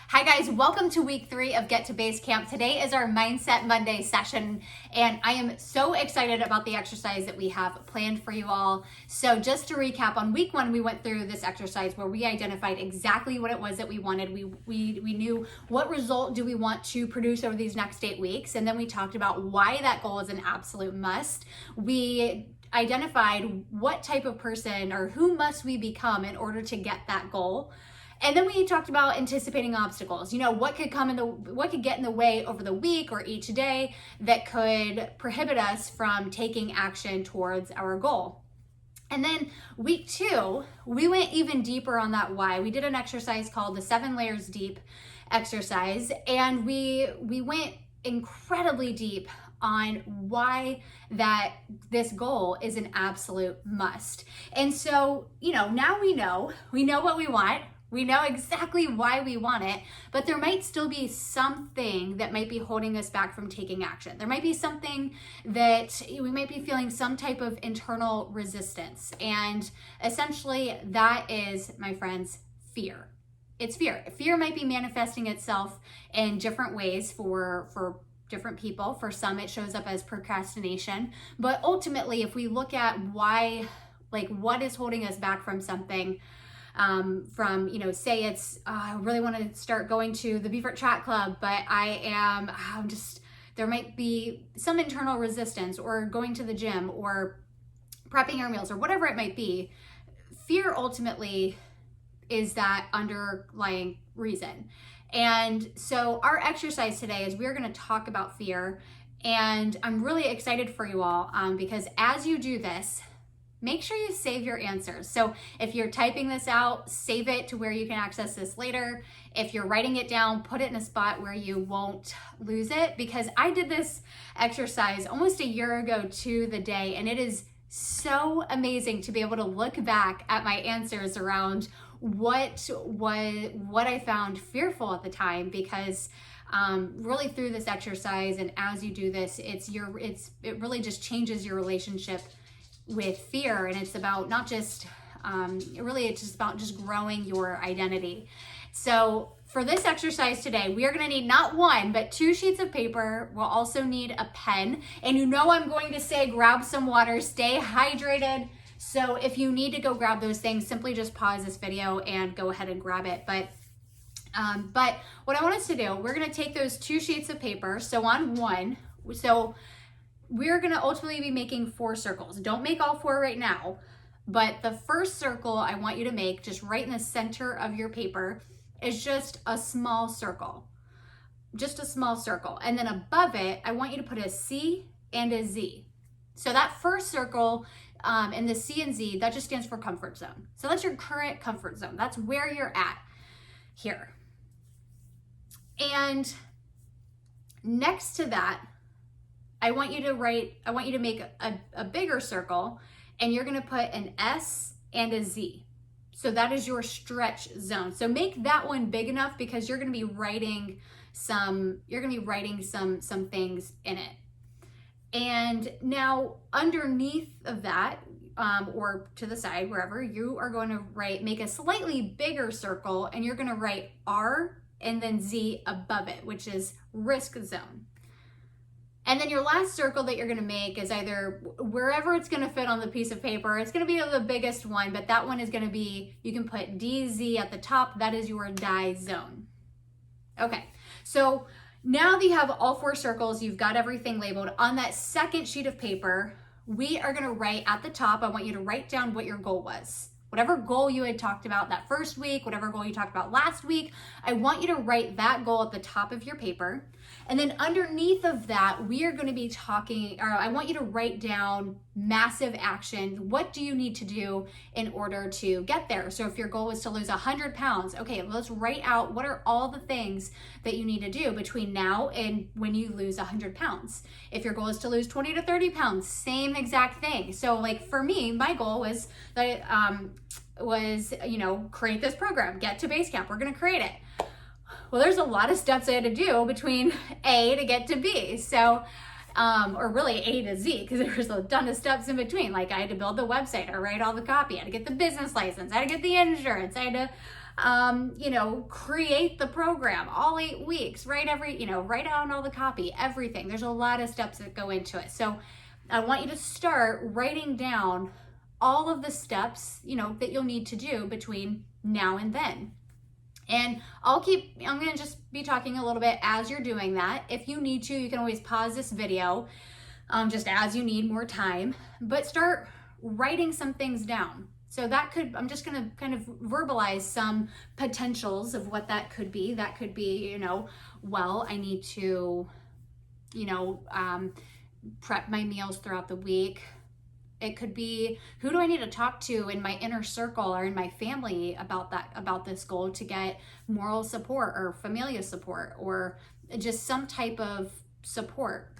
Hi guys, welcome to week 3 of Get to Basecamp. Today is our Mindset Monday session, and I am so excited about the exercise that we have planned for you all. So just to recap, on week 1, we went through this exercise where we identified exactly what it was that we wanted. We knew what result do we want to produce over these next 8 weeks, and then we talked about why that goal is an absolute must. We identified what type of person or who must we become in order to get that goal. And then we talked about anticipating obstacles. You know, what could get in the way over the week or each day that could prohibit us from taking action towards our goal. And then week 2, we went even deeper on that why. We did an exercise called the 7 layers deep exercise, and we went incredibly deep on why that this goal is an absolute must. And so, you know, now we know what we want. We know exactly why we want it, but there might still be something that might be holding us back from taking action. There might be something that we might be feeling some type of internal resistance. And essentially that is, my friends, fear. It's fear. Fear might be manifesting itself in different ways for different people. For some, it shows up as procrastination. But ultimately, if we look at why, like what is holding us back from something, from, you know, say it's, I really want to start going to the Beef Chat Club, but there might be some internal resistance, or going to the gym, or prepping your meals, or whatever it might be. Fear ultimately is that underlying reason. And so our exercise today is we're going to talk about fear, and I'm really excited for you all, because as you do this, make sure you save your answers. So if you're typing this out, save it to where you can access this later. If you're writing it down, put it in a spot where you won't lose it, because I did this exercise almost a year ago to the day, and it is so amazing to be able to look back at my answers around what I found fearful at the time, because really through this exercise and as you do this, it really just changes your relationship with fear. And it's about not just it's just about just growing your identity. So for this exercise today, we are going to need not 1 but 2 sheets of paper. We'll also need a pen, and you know I'm going to say grab some water, stay hydrated. So if you need to go grab those things, simply just pause this video and go ahead and grab it. But what I want us to do, we're going to take those 2 sheets of paper. So on one, we're going to ultimately be making 4 circles. Don't make all 4 right now, but the first circle I want you to make, just right in the center of your paper, is just a small circle. Just a small circle. And then above it, I want you to put a C and a Z. So that first circle, and the C and Z, that just stands for comfort zone. So that's your current comfort zone. That's where you're at here. And next to that, I want you to make a bigger circle, and you're going to put an S and a Z. So that is your stretch zone. So make that one big enough, because you're going to be writing some things in it. And now underneath of that, or to the side, wherever, you are going to make a slightly bigger circle, and you're going to write R and then Z above it, which is risk zone. And then your last circle that you're going to make is either wherever it's going to fit on the piece of paper. It's going to be the biggest one, but that one is going to be, you can put DZ at the top. That is your die zone. Okay, so now that you have all 4 circles, you've got everything labeled. On that second sheet of paper, we are going to write at the top, I want you to write down what your goal was. Whatever goal you had talked about that first week, whatever goal you talked about last week, I want you to write that goal at the top of your paper. And then underneath of that, we are going to be I want you to write down massive action. What do you need to do in order to get there? So if your goal was to lose 100 pounds, okay, let's write out what are all the things that you need to do between now and when you lose 100 pounds. If your goal is to lose 20 to 30 pounds, same exact thing. So like for me, my goal was that, create this program, Get to Basecamp. We're going to create it. Well, there's a lot of steps I had to do between A to get to B. So, or really A to Z, because there was a ton of steps in between. Like I had to build the website or write all the copy. I had to get the business license. I had to get the insurance. I had to Create the program all 8 weeks, write down all the copy, everything. There's a lot of steps that go into it. So I want you to start writing down all of the steps, that you'll need to do between now and then. And I'm going to just be talking a little bit as you're doing that. If you need to, you can always pause this video just as you need more time, but start writing some things down. So I'm just going to kind of verbalize some potentials of what that could be. That could be, I need to, prep my meals throughout the week. It could be, who do I need to talk to in my inner circle or in my family about this goal to get moral support or familial support or just some type of support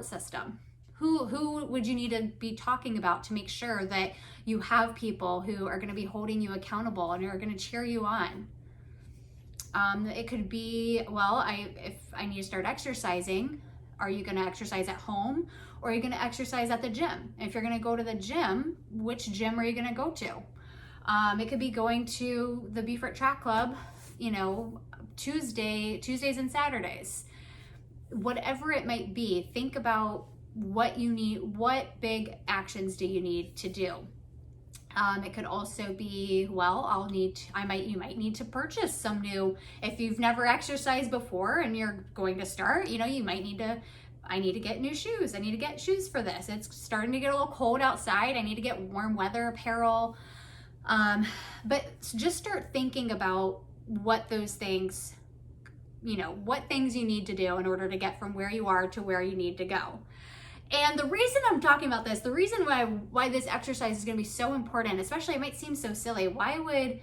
system. Who would you need to be talking about to make sure that you have people who are going to be holding you accountable and are going to cheer you on? It could be, if I need to start exercising, are you going to exercise at home or are you going to exercise at the gym? If you're going to go to the gym, which gym are you going to go to? It could be going to the Beaufort Track Club, Tuesdays and Saturdays. Whatever it might be, think about what you need, what big actions do you need to do? It could also be, you might need to purchase some new, if you've never exercised before and you're going to start, you might need to, I need to get new shoes. I need to get shoes for this. It's starting to get a little cold outside. I need to get warm weather apparel. But just start thinking about what those things, what things you need to do in order to get from where you are to where you need to go. And the reason I'm talking about this, the reason why this exercise is going to be so important, especially it might seem so silly. Why would,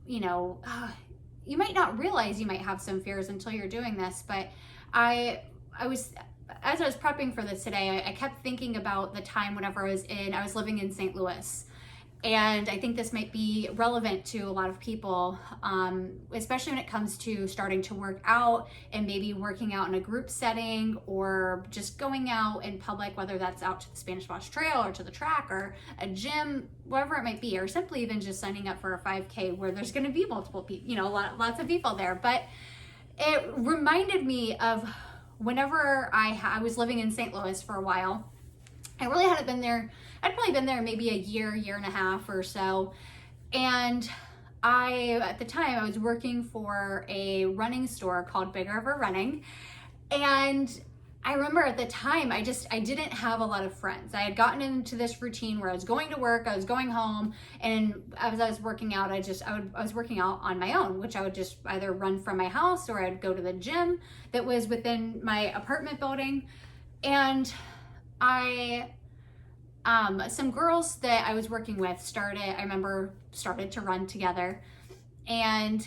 you might not realize you might have some fears until you're doing this, but as I was prepping for this today, I kept thinking about the time whenever I was living in St. Louis. And I think this might be relevant to a lot of people, especially when it comes to starting to work out and maybe working out in a group setting or just going out in public, whether that's out to the Spanish Moss Trail or to the track or a gym, wherever it might be, or simply even just signing up for a 5K where there's going to be multiple people, lots of people there. But it reminded me of whenever I was living in St. Louis for a while. I really hadn't been there. I'd probably been there maybe a year and a half or so. And at the time, I was working for a running store called Big River Running. And I remember at the time, I didn't have a lot of friends. I had gotten into this routine where I was going to work, I was going home, and as I was working out, I was working out on my own, which I would just either run from my house or I'd go to the gym that was within my apartment building. And some girls that I was working with started to run together, and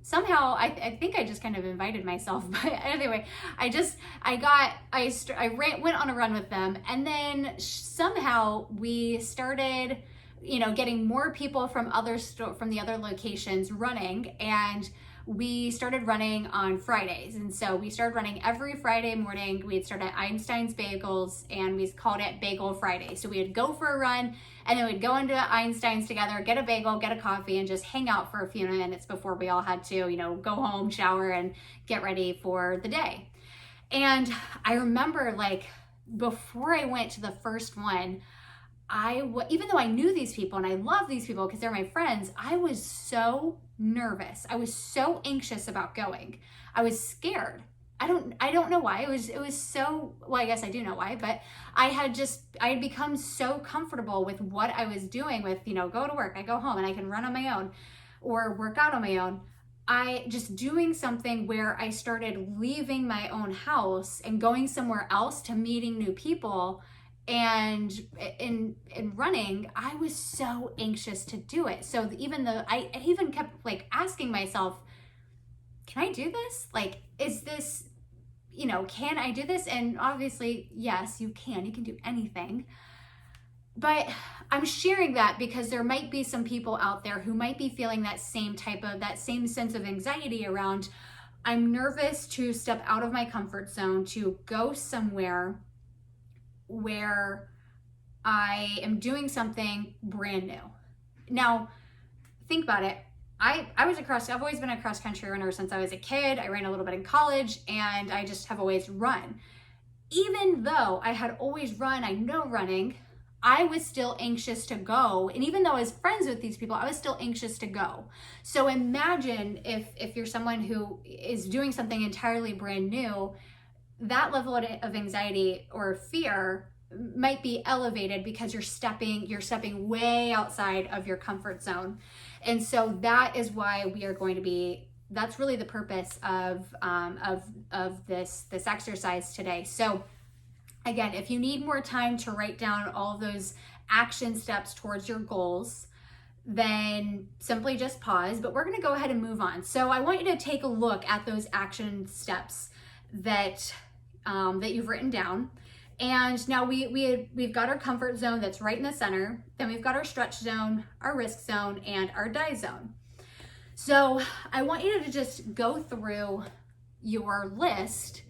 somehow I think I just kind of invited myself, but anyway, went on a run with them, and then somehow we started, getting more people from the other locations running, and we started running on Fridays. And so we started running every Friday morning. We had started at Einstein's Bagels and we called it Bagel Friday. So we would go for a run and then we'd go into Einstein's together, get a bagel, get a coffee, and just hang out for a few minutes before we all had to, go home, shower, and get ready for the day. And I remember, before I went to the first one, even though I knew these people and I love these people because they're my friends, I was so nervous. I was so anxious about going. I was scared. I don't know why. It was so, I guess I do know why, but I had become so comfortable with what I was doing with, go to work, I go home and I can run on my own or work out on my own. I just doing something where I started leaving my own house and going somewhere else to meeting new people. And in running, I was so anxious to do it. So I even kept asking myself, can I do this? Is this, can I do this? And obviously, yes, you can do anything. But I'm sharing that because there might be some people out there who might be feeling that same sense of anxiety around, I'm nervous to step out of my comfort zone, to go somewhere where I am doing something brand new. Now, think about it. I've always been a cross country runner since I was a kid. I ran a little bit in college, and I just have always run. Even though I had always run, I know running, I was still anxious to go. And even though I was friends with these people, I was still anxious to go. So imagine if you're someone who is doing something entirely brand new, that level of anxiety or fear might be elevated because you're stepping way outside of your comfort zone. And so that is why we are going to be, that's really the purpose of this exercise today. So again, if you need more time to write down all of those action steps towards your goals, then simply just pause, but we're going to go ahead and move on. So I want you to take a look at those action steps that you've written down. And now we've got our comfort zone that's right in the center. Then we've got our stretch zone, our risk zone, and our die zone. So I want you to just go through your list,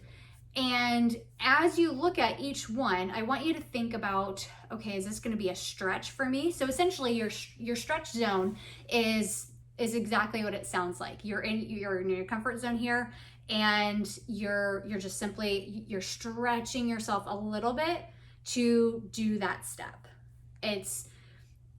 and as you look at each one, I want you to think about, okay, is this going to be a stretch for me? So essentially your stretch zone is exactly what it sounds like. You're in your comfort zone here, and you're stretching yourself a little bit to do that step. It's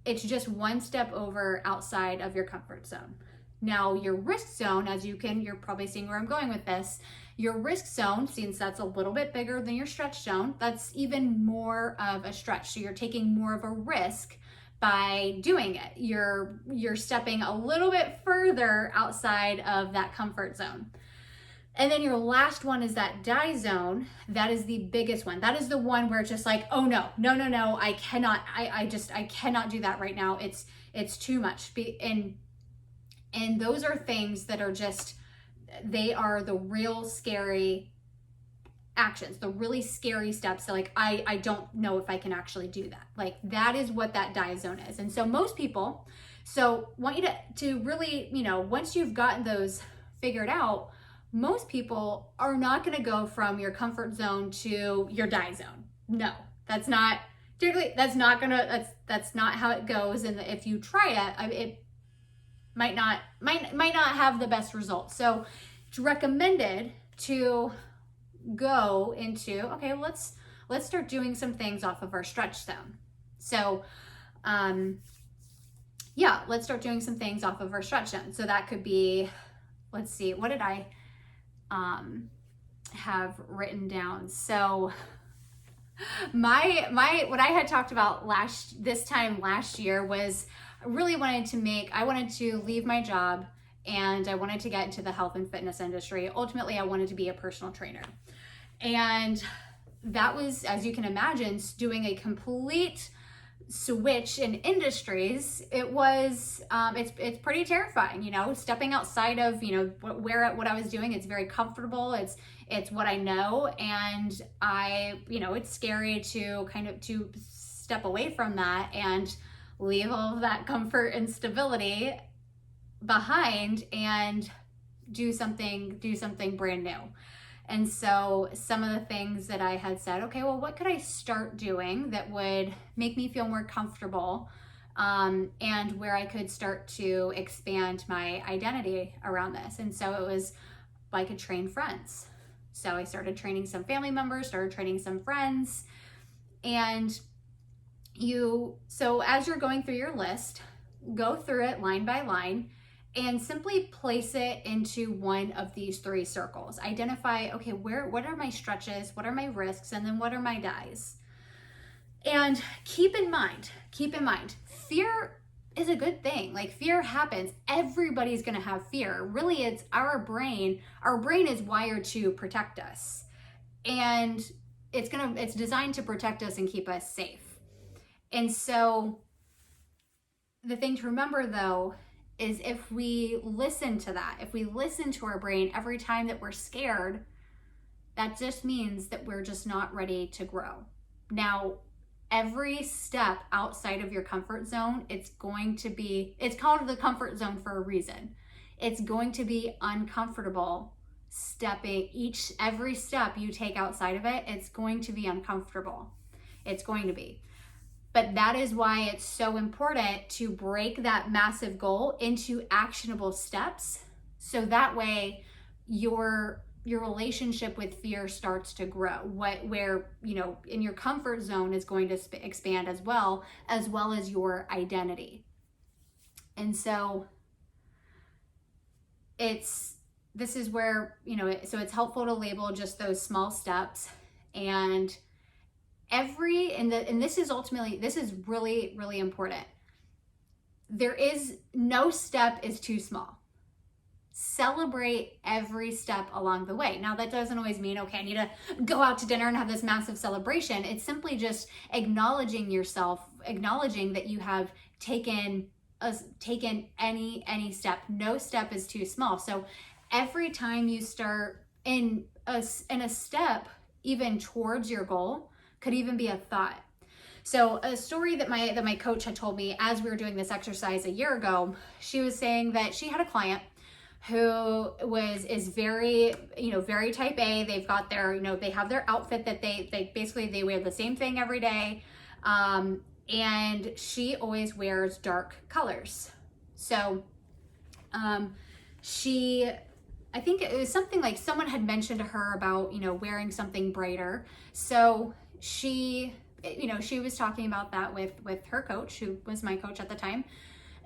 just one step over outside of your comfort zone. Now your risk zone, you're probably seeing where I'm going with this. Your risk zone, since that's a little bit bigger than your stretch zone, that's even more of a stretch. So you're taking more of a risk by doing it. You're stepping a little bit further outside of that comfort zone. And then your last one is that die zone. That is the biggest one. That is the one where it's just like, oh no, I cannot, I cannot do that right now. It's too much. And those are things that are just, they are the real scary actions, the really scary steps. So like, I don't know if I can actually do that. Like that is what that die zone is. And so most people, want you to really, once you've gotten those figured out, most people are not going to go from your comfort zone to your die zone. No, that's not how it goes. And if you try it, it might not have the best results. So it's recommended to go into, okay, let's start doing some things off of our stretch zone. So let's start doing some things off of our stretch zone. So that could be, let's see, what did I have written down? So what I had talked about this time last year was I wanted to leave my job, and I wanted to get into the health and fitness industry. Ultimately, I wanted to be a personal trainer. And that was, as you can imagine, doing a complete switch in industries. It was it's pretty terrifying, stepping outside of what I was doing. It's very comfortable, it's what I know, and it's scary to step away from that and leave all of that comfort and stability behind and do something brand new. And so some of the things that I had said, okay, well, what could I start doing that would make me feel more comfortable, and where I could start to expand my identity around this. And so it was, I could train friends. So I started training some family members, started training some friends. And so as you're going through your list, go through it line by line and simply place it into one of these three circles. Identify, okay, what are my stretches, what are my risks, and then what are my dies? And keep in mind, fear is a good thing. Like, fear happens. Everybody's gonna have fear. Really, it's our brain. Our brain is wired to protect us. And it's designed to protect us and keep us safe. And so the thing to remember, though, is if we listen to that, if we listen to our brain every time that we're scared, that just means that we're just not ready to grow. Now, every step outside of your comfort zone, it's called the comfort zone for a reason. It's going to be uncomfortable. Every step you take outside of it, it's going to be uncomfortable. It's going to be. But that is why it's so important to break that massive goal into actionable steps. So that way your relationship with fear starts to grow. Where, you know, in your comfort zone is going to expand as well as your identity. And so this is where, you know, so it's helpful to label just those small steps. And this is really, really important. There is no step is too small. Celebrate every step along the way. Now, that doesn't always mean, okay, I need to go out to dinner and have this massive celebration. It's simply just acknowledging yourself, acknowledging that you have taken any step. No step is too small. So every time you start in a step, even towards your goal, could even be a thought. So a story that my coach had told me as we were doing this exercise a year ago, she was saying that she had a client who is very, you know, very type A. They've got their, you know, they have their outfit that they basically they wear the same thing every day. And she always wears dark colors. So I think it was something like someone had mentioned to her about, you know, wearing something brighter. So she was talking about that with her coach, who was my coach at the time.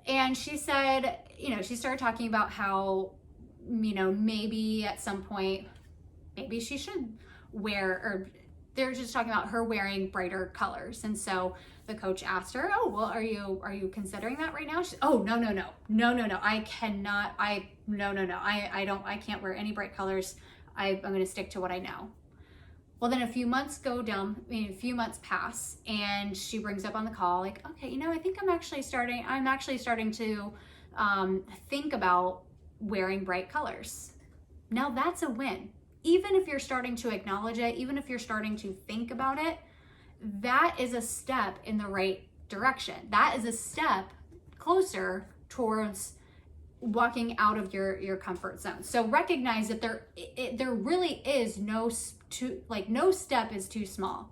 And she said, you know, she started talking about how, you know, maybe at some point, maybe she should wear, or they're just talking about her wearing brighter colors. And so the coach asked her, oh, well, are you considering that right now? She, oh, no. I cannot, I can't wear any bright colors. I'm going to stick to what I know. Well, then a few months pass, and she brings up on the call, like, okay, you know, I think I'm actually starting to think about wearing bright colors. Now that's a win. Even if you're starting to acknowledge it, even if you're starting to think about it, that is a step in the right direction. That is a step closer towards walking out of your comfort zone. So recognize that there really is no step is too small.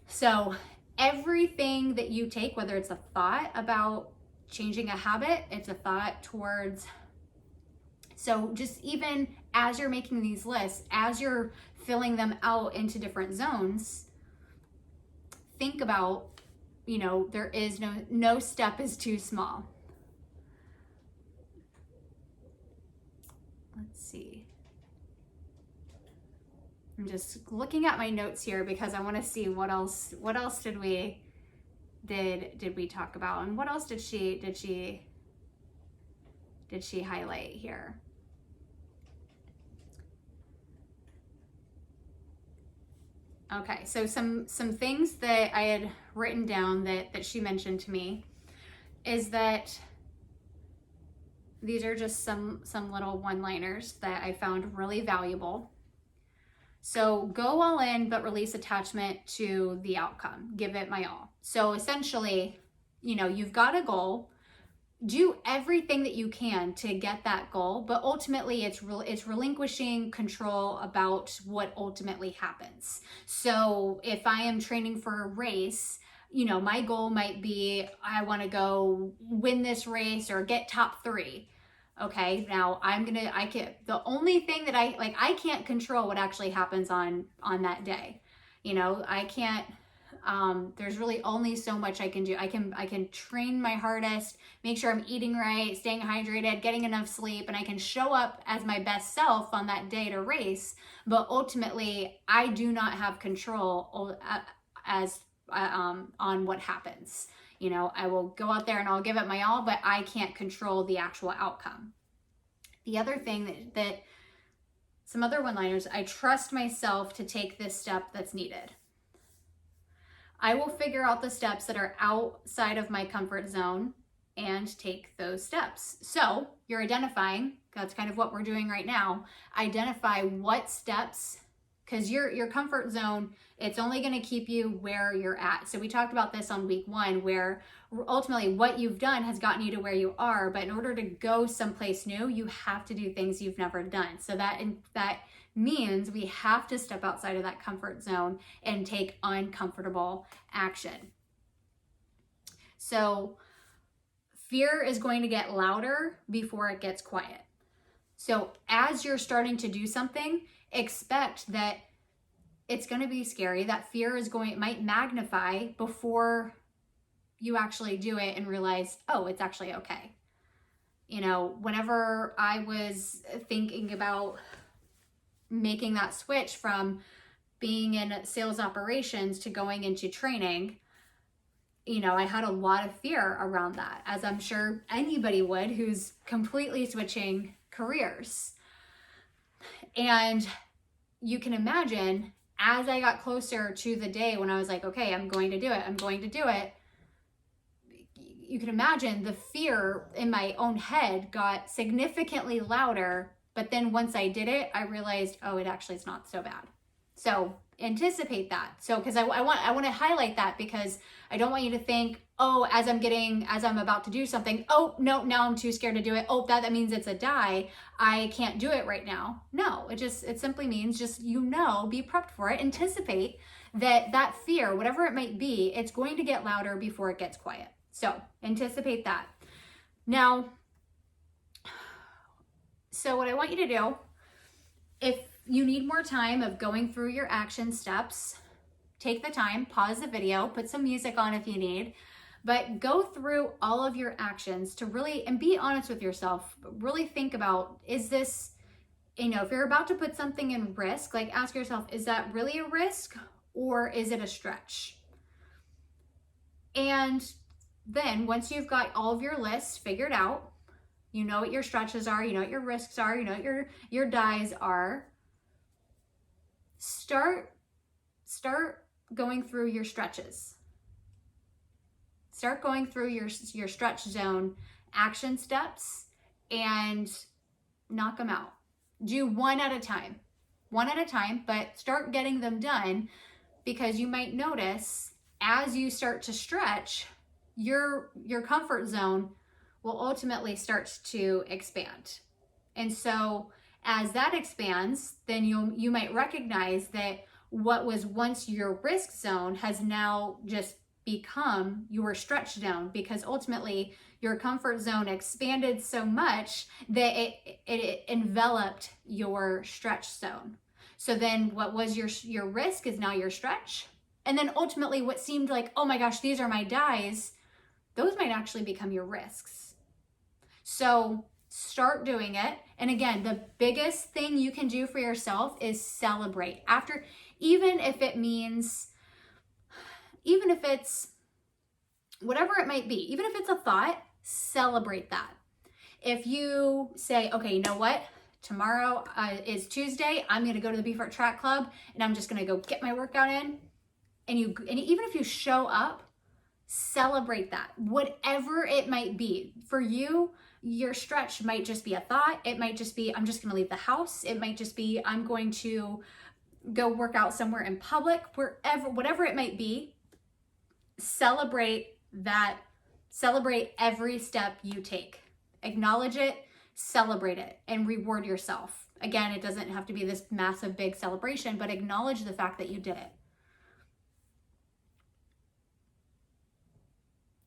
So everything that you take, whether it's a thought about changing a habit, it's a thought towards, so just even as you're making these lists, as you're filling them out into different zones, think about, you know, there is no step is too small. Let's see. I'm just looking at my notes here because I want to see what else did we talk about, and what else did she highlight here? Okay, so some things that I had written down that she mentioned to me is that these are just some little one-liners that I found really valuable. So go all in, but release attachment to the outcome. Give it my all. So essentially, you know, you've got a goal. Do everything that you can to get that goal, but ultimately it's relinquishing control about what ultimately happens. So if I am training for a race, you know, my goal might be, I want to go win this race or get top 3. Okay, now the only thing that I can't control what actually happens on that day. You know, I can't, there's really only so much I can do. I can train my hardest, make sure I'm eating right, staying hydrated, getting enough sleep, and I can show up as my best self on that day to race. But ultimately, I do not have control on what happens. You know, I will go out there and I'll give it my all, but I can't control the actual outcome. The other thing that some other one-liners, I trust myself to take this step that's needed. I will figure out the steps that are outside of my comfort zone and take those steps. So you're identifying, that's kind of what we're doing right now, identify what steps, because your comfort zone, it's only going to keep you where you're at. So we talked about this on week 1, where ultimately what you've done has gotten you to where you are, but in order to go someplace new, you have to do things you've never done. So that means we have to step outside of that comfort zone and take uncomfortable action. So fear is going to get louder before it gets quiet. So as you're starting to do something, expect that it's going to be scary. That fear it might magnify before you actually do it and realize, oh, it's actually okay. You know, whenever I was thinking about making that switch from being in sales operations to going into training, you know, I had a lot of fear around that, as I'm sure anybody would who's completely switching careers. And you can imagine, as I got closer to the day when I was like, okay, I'm going to do it, you can imagine the fear in my own head got significantly louder. But then once I did it, I realized, oh, it actually is not so bad. So anticipate that. So, because I want to highlight that, because I don't want you to think, oh, as I'm about to do something, oh, no, now I'm too scared to do it. Oh, that means it's a die. I can't do it right now. No, it simply means just, be prepped for it. Anticipate that fear, whatever it might be, it's going to get louder before it gets quiet. So anticipate that. Now, so what I want you to do, if you need more time of going through your action steps, take the time, pause the video, put some music on if you need, but go through all of your actions to really, and be honest with yourself, really think about, is this, if you're about to put something in risk, like ask yourself, is that really a risk or is it a stretch? And then once you've got all of your lists figured out, you know what your stretches are, you know what your risks are, you know what your dies are, start going through your stretches. Start going through your stretch zone action steps and knock them out. Do one at a time, but start getting them done, because you might notice as you start to stretch, your comfort zone will ultimately start to expand. And so as that expands, then you might recognize that what was once your risk zone has now just become your stretch zone, because ultimately your comfort zone expanded so much that it enveloped your stretch zone. So then what was your risk is now your stretch. And then ultimately what seemed like, oh my gosh, these are my dies, those might actually become your risks. So start doing it. And again, the biggest thing you can do for yourself is celebrate. Even if it's whatever it might be, even if it's a thought, celebrate that. If you say, okay, you know what? Tomorrow is Tuesday. I'm going to go to the Beef Art Track Club and I'm just going to go get my workout in. And even if you show up, celebrate that. Whatever it might be. For you, your stretch might just be a thought. It might just be, I'm just going to leave the house. It might just be, I'm going to go work out somewhere in public, whatever it might be. Celebrate that. Celebrate every step you take. Acknowledge it, celebrate it, and reward yourself. Again, it doesn't have to be this massive, big celebration, but acknowledge the fact that you did it.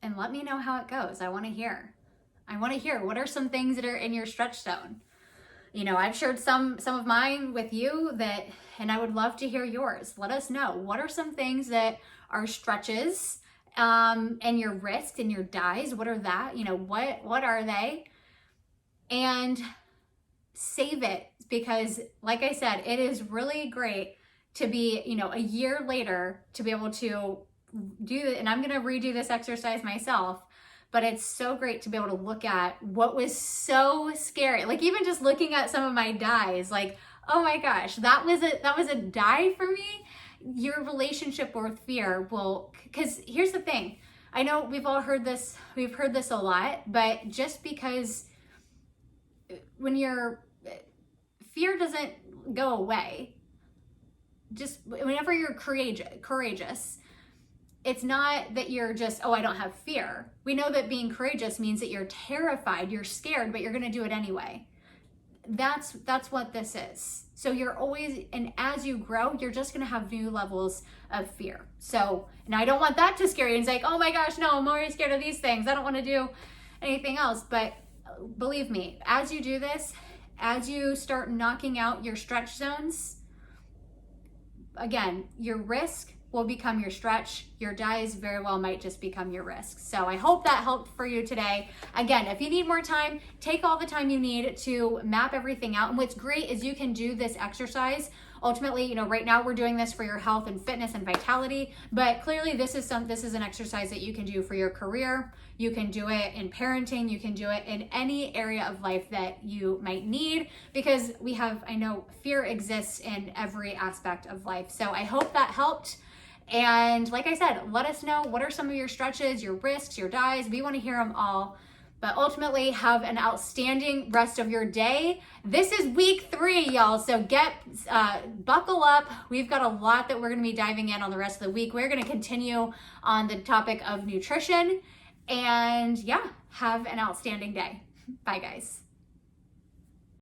And let me know how it goes. I want to hear. What are some things that are in your stretch zone? I've shared some of mine with you and I would love to hear yours. Let us know. What are some things that are stretches, and your risks and your dies? What are that? What are they? And save it, because like I said, it is really great to be, a year later to be able to do it. And I'm going to redo this exercise myself, but it's so great to be able to look at what was so scary. Like even just looking at some of my dies, like, oh my gosh, that was a die for me. Your relationship with fear will, because here's the thing. I know we've heard this a lot, but just because when your fear doesn't go away, just whenever you're courageous, it's not that you're just, oh, I don't have fear. We know that being courageous means that you're terrified, you're scared, but you're going to do it anyway. that's what this is. So you're always, and as you grow, you're just going to have new levels of fear. So, and I don't want that to scare you. It's like, oh my gosh, no, I'm already scared of these things. I don't want to do anything else. But believe me, as you do this, as you start knocking out your stretch zones, again, your risk will become your stretch. Your dies very well might just become your risk. So I hope that helped for you today. Again, if you need more time, take all the time you need to map everything out. And what's great is you can do this exercise. Ultimately, you know, right now we're doing this for your health and fitness and vitality, but clearly this is an exercise that you can do for your career. You can do it in parenting. You can do it in any area of life that you might need, because I know fear exists in every aspect of life. So I hope that helped. And like I said, let us know, what are some of your stretches, your risks, your dies? We want to hear them all. But ultimately, have an outstanding rest of your day. This is week 3, y'all. So buckle up. We've got a lot that we're going to be diving in on the rest of the week. We're going to continue on the topic of nutrition. And yeah, have an outstanding day. Bye, guys.